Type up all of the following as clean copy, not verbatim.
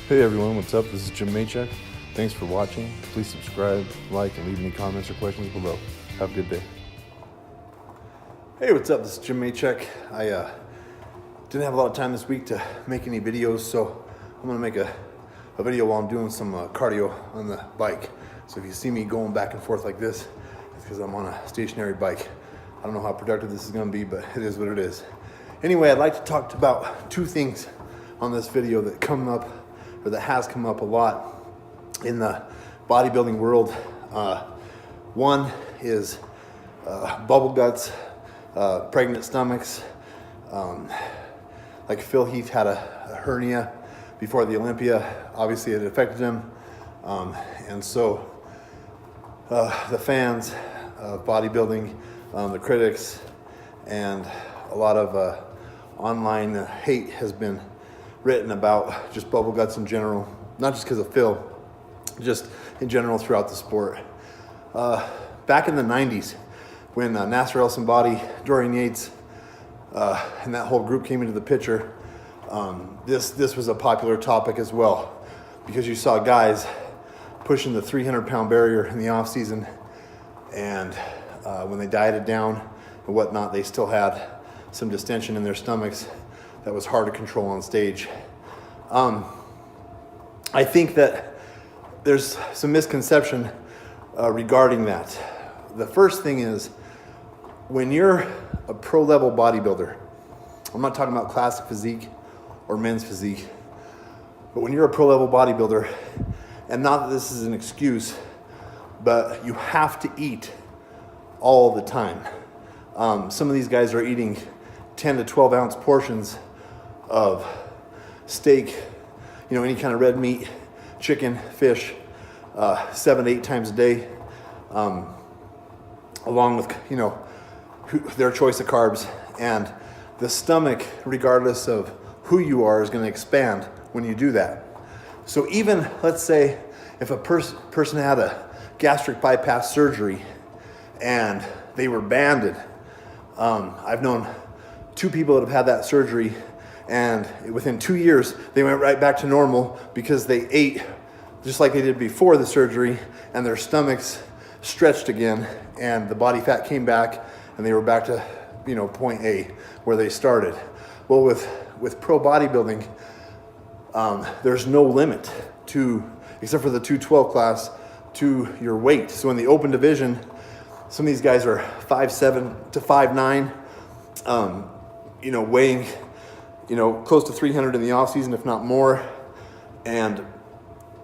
Hey everyone, what's up? This is Jim Maychuk. Thanks for watching. Please subscribe, like, and leave any comments or questions below. Have a good day. Hey, what's up? This is Jim Maychuk. I didn't have a lot of time this week to make any videos, so I'm going to make a video while I'm doing some cardio on the bike. So if you see me going back and forth like this, it's because I'm on a stationary bike. I don't know how productive this is going to be, but it is what it is. Anyway, I'd like to talk about two things on this video that come up, or that has come up a lot in the bodybuilding world. One is bubble guts, pregnant stomachs. Like Phil Heath had a hernia before the Olympia. Obviously it affected him. And so the fans of bodybuilding, the critics, and a lot of online hate has been written about just bubble guts in general, not just because of Phil, just in general throughout the sport. Back in the 90s, when Nasser El Sonbaty, Dorian Yates, and that whole group came into the picture, this was a popular topic as well, because you saw guys pushing the 300-pound barrier in the off season, and when they dieted down and whatnot, they still had some distension in their stomachs that was hard to control on stage. I think that there's some misconception regarding that. The first thing is, when you're a pro-level bodybuilder, I'm not talking about classic physique or men's physique, but when you're a pro-level bodybuilder, and not that this is an excuse, but you have to eat all the time. Some of these guys are eating 10 to 12 ounce portions of steak, any kind of red meat, chicken, fish, 7 to 8 times a day, along with, their choice of carbs. And the stomach, regardless of who you are, is going to expand when you do that. So even, let's say, if a person had a gastric bypass surgery and they were banded, I've known 2 people that have had that surgery, and within 2 years, they went right back to normal because they ate just like they did before the surgery, and their stomachs stretched again, and the body fat came back, and they were back to, point A, where they started. Well, with pro bodybuilding, there's no limit except for the 212 class, to your weight. So in the open division, some of these guys are 5'7" to 5'9", weighing, close to 300 in the off season, if not more. And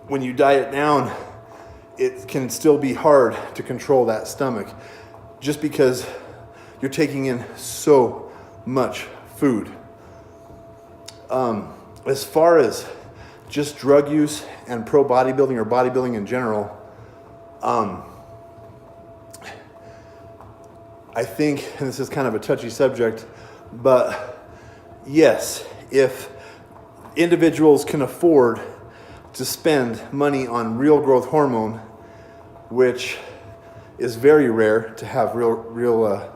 when you diet down, it can still be hard to control that stomach, just because you're taking in so much food. As far as just drug use and pro bodybuilding or bodybuilding in general, I think, and this is kind of a touchy subject, but yes, if individuals can afford to spend money on real growth hormone, which is very rare to have real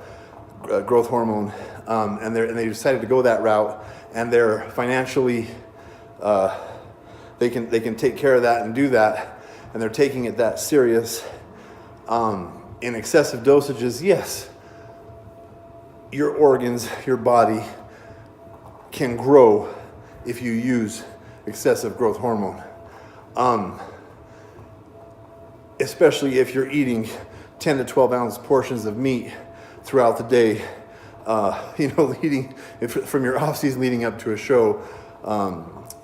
growth hormone, and they decided to go that route, and they're financially, they can take care of that and do that, and they're taking it that serious, in excessive dosages, yes, your organs, your body can grow if you use excessive growth hormone. Especially if you're eating 10 to 12 ounce portions of meat throughout the day, from your off season leading up to a show,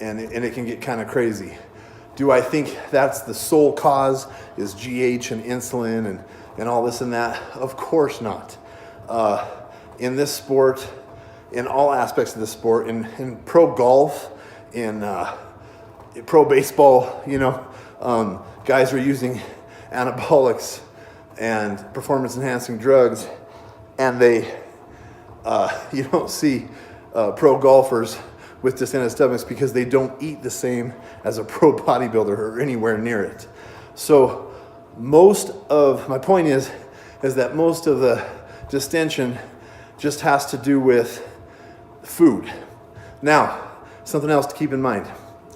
and it can get kind of crazy. Do I think that's the sole cause, is GH and insulin and all this and that? Of course not. In this sport, in all aspects of the sport, in pro golf, in pro baseball, guys are using anabolics and performance enhancing drugs, and you don't see pro golfers with distended stomachs because they don't eat the same as a pro bodybuilder or anywhere near it. So my point is that most of the distension just has to do with food. Now, something else to keep in mind.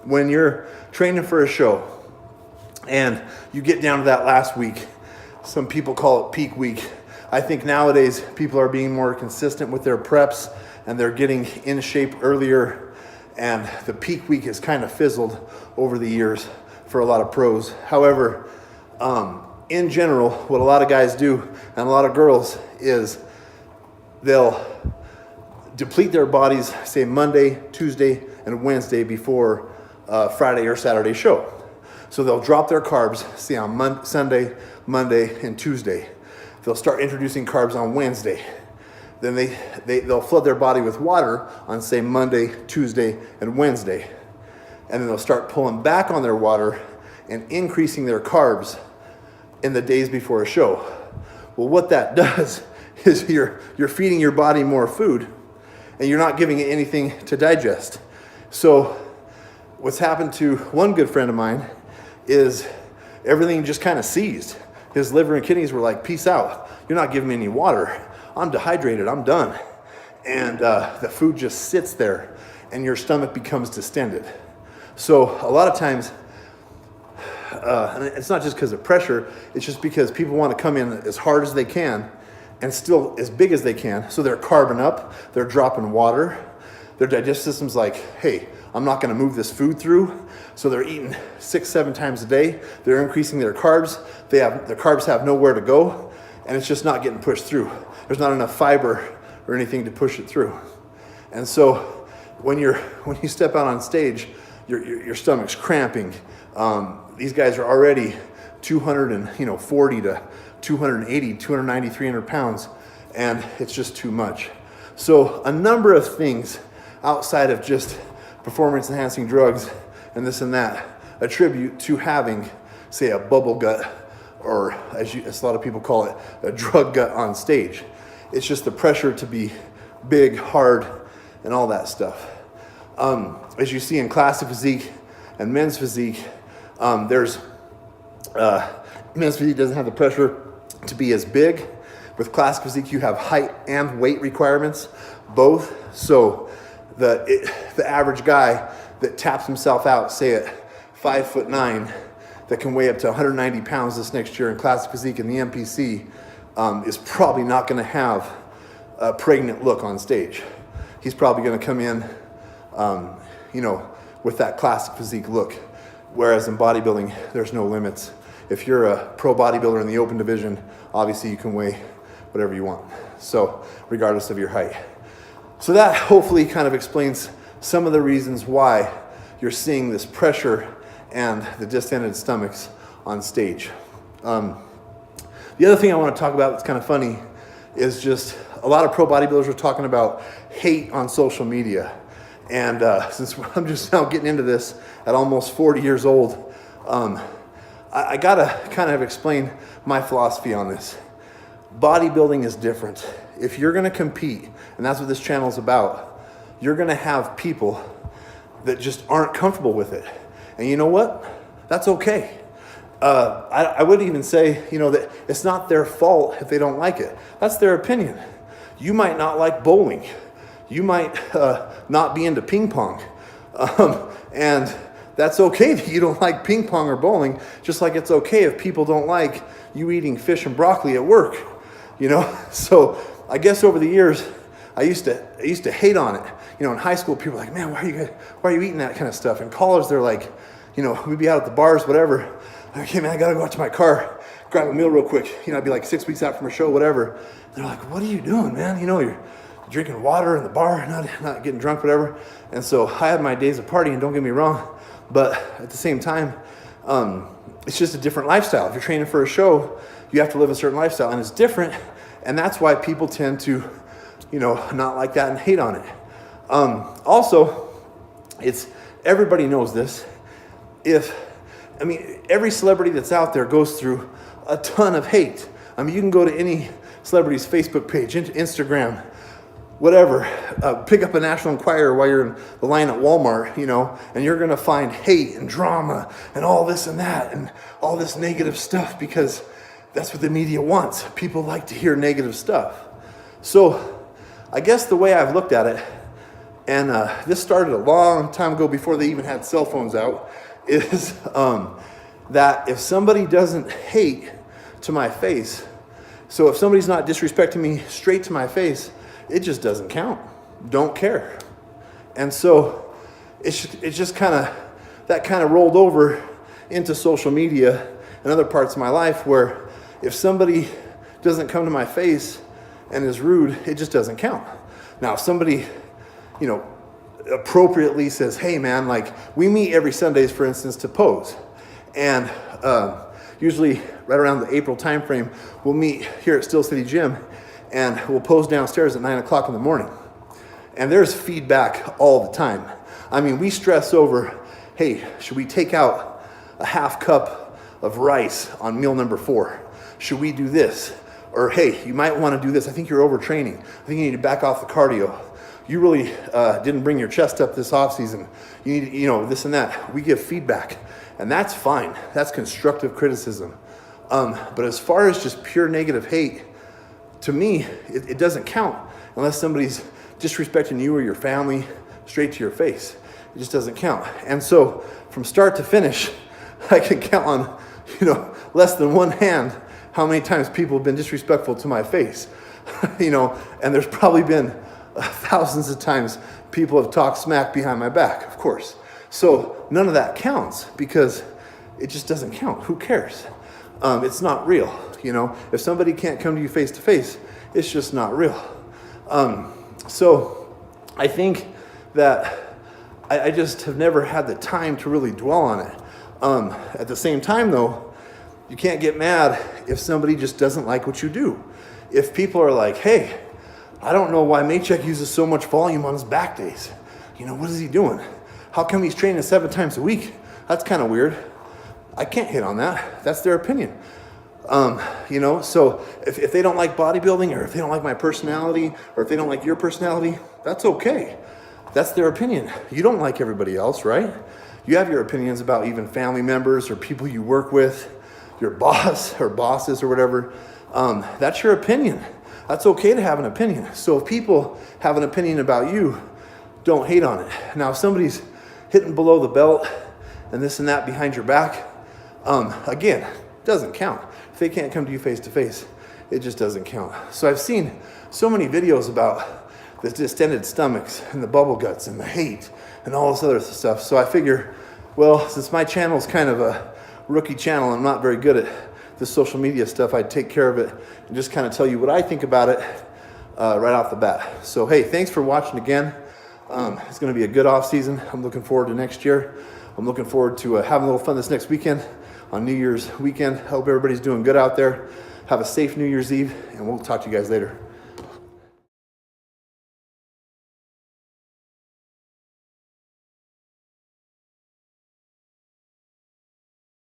when you're training for a show and you get down to that last week, some people call it peak week. I think nowadays people are being more consistent with their preps and they're getting in shape earlier, and the peak week has kind of fizzled over the years for a lot of pros. However, in general, what a lot of guys do and a lot of girls is they'll deplete their bodies, say Monday, Tuesday, and Wednesday before Friday or Saturday show. So they'll drop their carbs, say on Sunday, Monday, and Tuesday. They'll start introducing carbs on Wednesday. Then they'll flood their body with water on, say, Monday, Tuesday, and Wednesday. And then they'll start pulling back on their water and increasing their carbs in the days before a show. Well, what that does is you're feeding your body more food and you're not giving it anything to digest. So what's happened to one good friend of mine is everything just kind of seized. His liver and kidneys were like, peace out. You're not giving me any water. I'm dehydrated, I'm done. And the food just sits there and your stomach becomes distended. So a lot of times, and it's not just because of pressure, it's just because people want to come in as hard as they can and still as big as they can. So they're carbing up, they're dropping water. Their digestive system's like, hey, I'm not going to move this food through. So they're eating 6-7 times a day. They're increasing their carbs. Their carbs have nowhere to go, and it's just not getting pushed through. There's not enough fiber or anything to push it through. And so when you step out on stage, your stomach's cramping. These guys are already 240 to 280, 290, 300 pounds, and it's just too much. So a number of things outside of just performance enhancing drugs and this and that attribute to having, say, a bubble gut, or as a lot of people call it, a drug gut on stage. It's just the pressure to be big, hard, and all that stuff. As you see in classic physique and men's physique, men's physique doesn't have the pressure to be as big. With classic physique, you have height and weight requirements, both. So the average guy that taps himself out, say at 5'9", that can weigh up to 190 pounds this next year in classic physique in the MPC, is probably not going to have a pregnant look on stage. He's probably going to come in, with that classic physique look. Whereas in bodybuilding, there's no limits. If you're a pro bodybuilder in the open division, obviously you can weigh whatever you want. So regardless of your height. So that hopefully kind of explains some of the reasons why you're seeing this pressure and the distended stomachs on stage. The other thing I want to talk about that's kind of funny is just a lot of pro bodybuilders are talking about hate on social media. And since I'm just now getting into this at almost 40 years old, I gotta kind of explain my philosophy on this. Bodybuilding is different. If you're gonna compete, and that's what this channel is about, you're gonna have people that just aren't comfortable with it. And you know what? That's okay. I would even say, that it's not their fault if they don't like it. That's their opinion. You might not like bowling. You might not be into ping pong. And that's okay that you don't like ping pong or bowling, just like it's okay if people don't like you eating fish and broccoli at work, So I guess over the years, I used to hate on it. In high school, people were like, man, why are you eating that kind of stuff? In college, they're like, we'd be out at the bars, whatever. Like, hey man, I gotta go out to my car, grab a meal real quick. I'd be like 6 weeks out from a show, whatever. They're like, what are you doing, man? You're drinking water in the bar, not getting drunk, whatever. And so I had my days of partying, don't get me wrong, but at the same time, it's just a different lifestyle. If you're training for a show, you have to live a certain lifestyle, and it's different, and that's why people tend to, not like that and hate on it. Also, everybody knows this. Every celebrity that's out there goes through a ton of hate. You can go to any celebrity's Facebook page, Instagram, whatever, pick up a National Enquirer while you're in the line at Walmart, and you're going to find hate and drama and all this and that and all this negative stuff, because that's what the media wants. People like to hear negative stuff. So I guess the way I've looked at it and this started a long time ago before they even had cell phones out, is that if somebody doesn't hate to my face, so if somebody's not disrespecting me straight to my face, it just doesn't count. Don't care. And so it's just that kind of rolled over into social media and other parts of my life, where if somebody doesn't come to my face and is rude, it just doesn't count. Now, if somebody, appropriately says, hey man, like we meet every Sundays, for instance, to pose. And usually right around the April timeframe, we'll meet here at Steel City Gym and we'll pose downstairs at 9 o'clock in the morning. And there's feedback all the time. I mean, we stress over, hey, should we take out a half cup of rice on meal number 4? Should we do this? Or, hey, you might want to do this. I think you're overtraining. I think you need to back off the cardio. You really didn't bring your chest up this off season. You need, this and that. We give feedback, and that's fine. That's constructive criticism. But as far as just pure negative hate, to me, it doesn't count unless somebody's disrespecting you or your family straight to your face. It just doesn't count. And so from start to finish, I can count on, less than one hand how many times people have been disrespectful to my face, and there's probably been thousands of times people have talked smack behind my back, of course. So none of that counts because it just doesn't count. Who cares? It's not real. If somebody can't come to you face to face, it's just not real. So I think that I just have never had the time to really dwell on it. At the same time though, you can't get mad if somebody just doesn't like what you do. If people are like, hey, I don't know why Maychek uses so much volume on his back days. What is he doing? How come he's training 7 times a week? That's kind of weird. I can't hit on that. That's their opinion. So if they don't like bodybuilding, or if they don't like my personality, or if they don't like your personality, that's okay. That's their opinion. You don't like everybody else, right? You have your opinions about even family members or people you work with, your boss or bosses or whatever. That's your opinion. That's okay to have an opinion. So if people have an opinion about you, don't hate on it. Now, if somebody's hitting below the belt and this and that behind your back, again, doesn't count. If they can't come to you face to face, it just doesn't count. So I've seen so many videos about the distended stomachs and the bubble guts and the hate and all this other stuff. So I figure, well, since my channel is kind of a rookie channel, I'm not very good at the social media stuff, I'd take care of it and just kind of tell you what I think about it right off the bat. So hey, thanks for watching again. It's going to be a good off season. I'm looking forward to next year. I'm looking forward to having a little fun this next weekend on New Year's weekend. Hope everybody's doing good out there. Have a safe New Year's Eve, and we'll talk to you guys later.